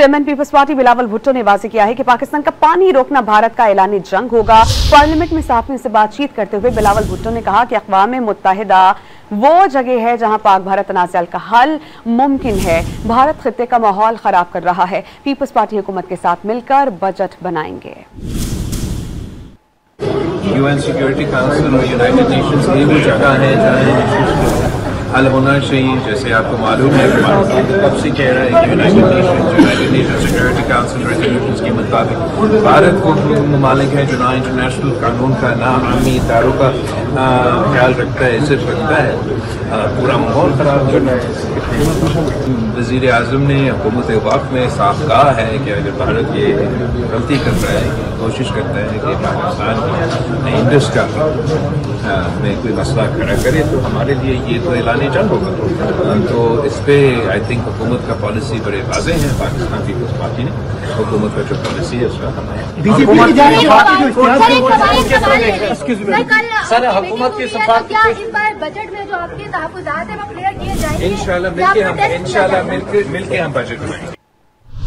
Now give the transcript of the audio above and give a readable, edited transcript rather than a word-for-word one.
Chairman Peoples Party Bilawal Bhutto ने वाज़ेह किया है कि पाकिस्तान का पानी रोकना भारत का ऐलानी जंग होगा। पार्लियामेंट में सहाफ़ियों से बातचीत करते हुए बिलावल भुट्टो ने कहा कि अक़वाम मुत्तहिदा वो जगह है जहां पाक भारत तनाज़ुल का हल मुमकिन है। भारत खित्ते का माहौल खराब कर रहा है। पीपल्स पार्टी हुकूमत के साथ मिलकर बजट बनाएंगे। UN सिक्योरिटी काउंसिल और यूनाइटेड नेशंस की वो जगह है जहाँ हल होना चाहिए। जैसे आपको मालूम है कब से कह रहा है कि United nation security council resolutions के मुताबिक भारत को ममालिक है जो ना इंटरनेशनल कानून का ना आमी इदारों का ख्याल रखता है, सिर्फ रखता है पूरा माहौल खराब करना है। वज़ीर आज़म ने हुकूमत वक़्त में साफ कहा है कि अगर भारत ये गलती कर रहा है, कोशिश करता है कि पाकिस्तान इंडस का में कोई मसला खड़ा करे तो हमारे लिए ये तो ऐलान जंग होगा। तो इस पे आई थिंक हुकूमत का पॉलिसी बड़े वाज़ेह है। पाकिस्तान पीपल्स पार्टी ने हुकूमत का जो पॉलिसी है उसका हमें सर हुकूमत की सफारत इस बार बजट में जो आपके तहफ़्फ़ुज़ात हैं वो क्लियर किए जाएंगे। इंशाल्लाह मिलके हम बजट बनाएंगे।